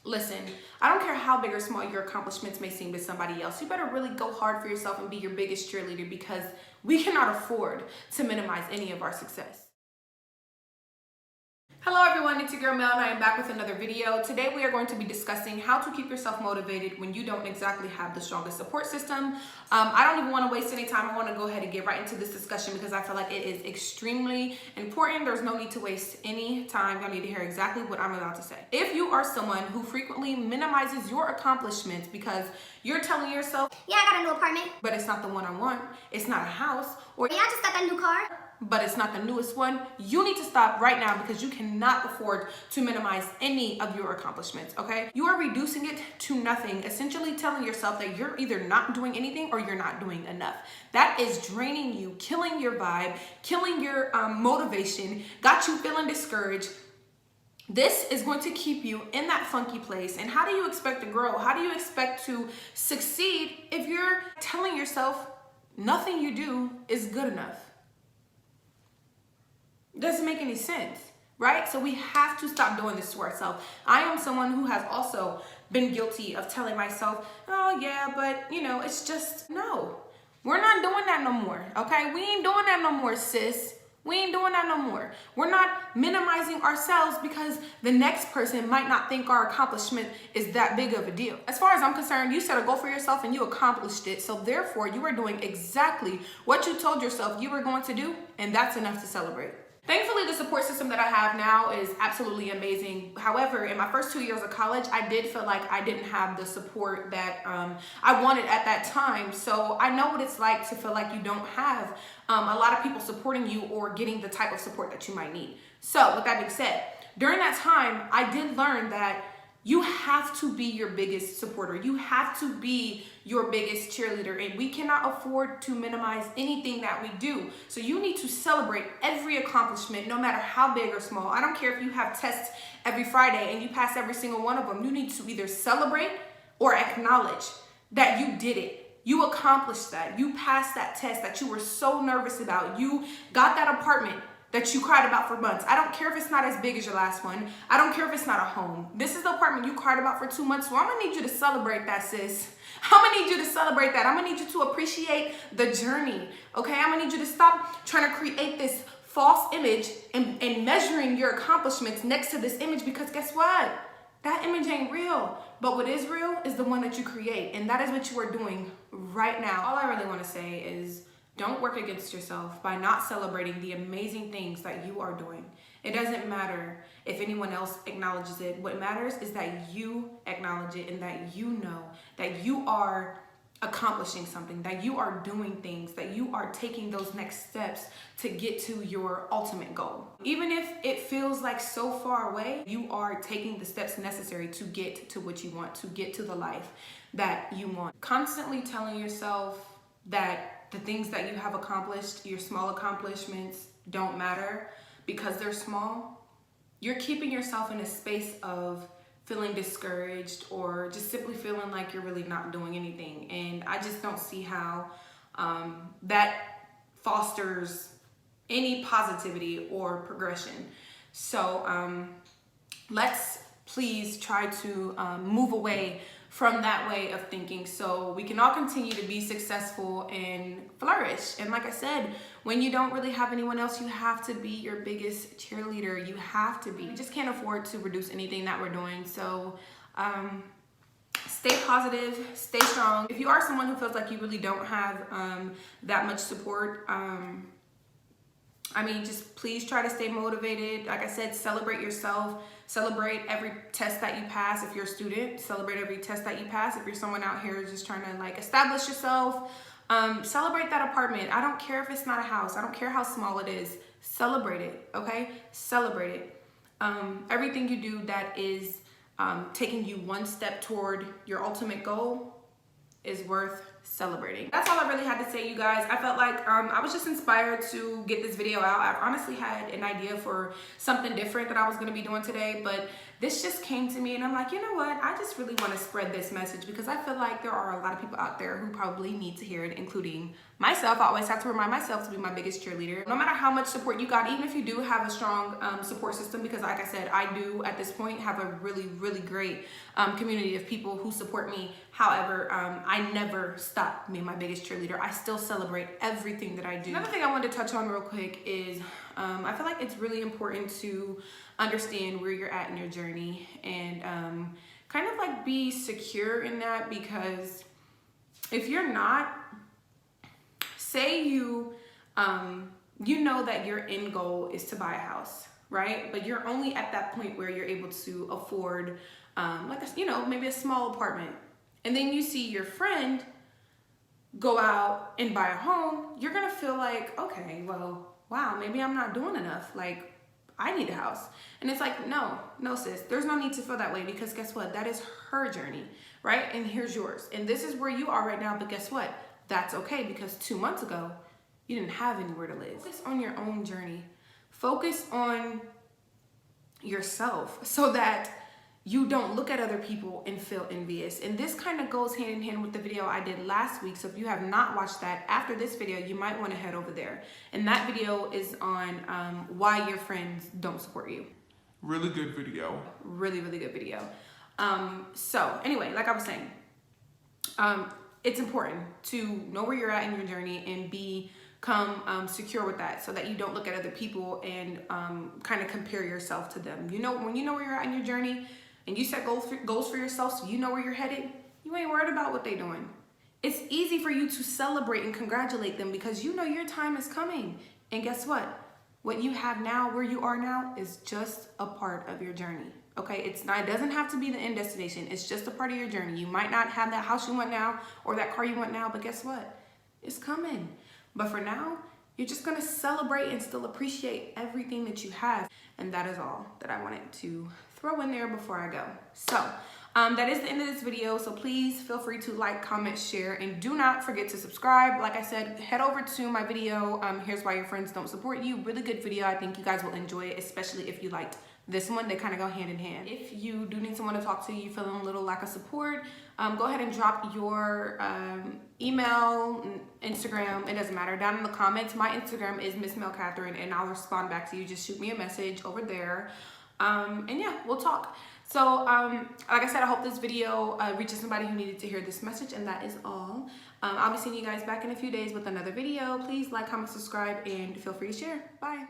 Listen, I don't care how big or small your accomplishments may seem to somebody else. You better really go hard for yourself and be your biggest cheerleader, because we cannot afford to minimize any of our success. Hello everyone, it's your girl Mel and I am back with another video. Today we are going to be discussing how to keep yourself motivated when you don't exactly have the strongest support system. I don't even want to waste any time. I want to go ahead and get right into this discussion because I feel like it is extremely important. There's no need to waste any time. Y'all need to hear exactly what I'm about to say. If you are someone who frequently minimizes your accomplishments because you're telling yourself, yeah, I got a new apartment, but it's not the one I want, it's not a house, or yeah, I just got that new car, but it's not the newest one, you need to stop right now because you cannot afford to minimize any of your accomplishments, okay? You are reducing it to nothing, essentially telling yourself that you're either not doing anything or you're not doing enough. That is draining you, killing your vibe, killing your motivation, got you feeling discouraged. This is going to keep you in that funky place. And how do you expect to grow? How do you expect to succeed if you're telling yourself nothing you do is good enough? Doesn't make any sense, right? So we have to stop doing this to ourselves. I am someone who has also been guilty of telling myself, oh yeah, but you know, it's just, no, we're not doing that no more, okay? We ain't doing that no more, sis. We ain't doing that no more. We're not minimizing ourselves because the next person might not think our accomplishment is that big of a deal. As far as I'm concerned, you set a goal for yourself and you accomplished it. So therefore, you are doing exactly what you told yourself you were going to do, and that's enough to celebrate. Thankfully, the support system that I have now is absolutely amazing. However, in my first 2 years of college, I did feel like I didn't have the support that I wanted at that time. So I know what it's like to feel like you don't have a lot of people supporting you or getting the type of support that you might need. So with that being said, during that time, I did learn that you have to be your biggest supporter. You have to be your biggest cheerleader, and we cannot afford to minimize anything that we do. So you need to celebrate every accomplishment, no matter how big or small. I don't care if you have tests every Friday and you pass every single one of them. You need to either celebrate or acknowledge that you did it. You accomplished that. You passed that test that you were so nervous about. You got that apartment that you cried about for months. I don't care if it's not as big as your last one. I don't care if it's not a home. This is the apartment you cried about for 2 months. So I'm gonna need you to celebrate that, sis. I'm gonna need you to celebrate that. I'm gonna need you to appreciate the journey, okay? I'm gonna need you to stop trying to create this false image and measuring your accomplishments next to this image, because guess what? That image ain't real. But what is real is the one that you create, and that is what you are doing right now. All I really wanna say is, don't work against yourself by not celebrating the amazing things that you are doing. It doesn't matter if anyone else acknowledges it. What matters is that you acknowledge it and that you know that you are accomplishing something, that you are doing things, that you are taking those next steps to get to your ultimate goal. Even if it feels like so far away, you are taking the steps necessary to get to what you want, to get to the life that you want. Constantly telling yourself that the things that you have accomplished, your small accomplishments, don't matter because they're small, you're keeping yourself in a space of feeling discouraged or just simply feeling like you're really not doing anything. And I just don't see how that fosters any positivity or progression. So let's please try to move away from that way of thinking so we can all continue to be successful and flourish. And like I said, when you don't really have anyone else, you have to be your biggest cheerleader. You have to be. We just can't afford to reduce anything that we're doing. So stay positive, stay strong. If you are someone who feels like you really don't have that much support, I mean, just please try to stay motivated. Like I said, celebrate yourself. Celebrate every test that you pass. If you're a student, celebrate every test that you pass. If you're someone out here just trying to like establish yourself, celebrate that apartment. I don't care if it's not a house. I don't care how small it is. Celebrate it, okay? Celebrate it. Everything you do that is taking you one step toward your ultimate goal is worth celebrating. That's all I really had to say, you guys. I felt like I was just inspired to get this video out. I've honestly had an idea for something different that I was going to be doing today, but this just came to me and I'm like, you know what? I just really want to spread this message because I feel like there are a lot of people out there who probably need to hear it, including myself. I always have to remind myself to be my biggest cheerleader. No matter how much support you got, even if you do have a strong support system, because like I said, I do at this point have a really, really great community of people who support me. However, I never stop being my biggest cheerleader. I still celebrate everything that I do. Another thing I wanted to touch on real quick is I feel like it's really important to understand where you're at in your journey and kind of like be secure in that, because if you're not, say you know that your end goal is to buy a house, right? But you're only at that point where you're able to afford maybe a small apartment, and then you see your friend go out and buy a home, you're gonna feel like, okay, well, wow, maybe I'm not doing enough. Like, I need a house. And it's like, no, sis, there's no need to feel that way, because guess what? That is her journey, right? And here's yours. And this is where you are right now, but guess what? That's okay, because 2 months ago, you didn't have anywhere to live. Focus on your own journey. Focus on yourself so that you don't look at other people and feel envious. And this kind of goes hand in hand with the video I did last week. So if you have not watched that, after this video, you might want to head over there. And that video is on why your friends don't support you. Really good video. Really, really good video. So anyway, like I was saying, it's important to know where you're at in your journey and become secure with that, so that you don't look at other people and kind of compare yourself to them. You know, when you know where you're at in your journey and you set goals for yourself, so you know where you're headed, you ain't worried about what they're doing. It's easy for you to celebrate and congratulate them because you know your time is coming. And guess what? What you have now, where you are now, is just a part of your journey. Okay, it doesn't have to be the end destination. It's just a part of your journey. You might not have that house you want now or that car you want now, but guess what? It's coming. But for now, you're just gonna celebrate and still appreciate everything that you have. And that is all that I wanted to throw in there before I go. So that is the end of this video. So please feel free to like, comment, share, and do not forget to subscribe. Like I said, head over to my video, Here's Why Your Friends Don't Support You. Really good video. I think you guys will enjoy it, especially if you liked this one. They kind of go hand in hand. If you do need someone to talk to, you feeling a little lack of support, go ahead and drop your email, Instagram, it doesn't matter, down in the comments. My Instagram is MsMelCatherine, and I'll respond back to you. Just shoot me a message over there. And yeah, we'll talk. So like I said, I hope this video reaches somebody who needed to hear this message, and that is all. I'll be seeing you guys back in a few days with another video. Please like, comment, subscribe, and feel free to share. Bye.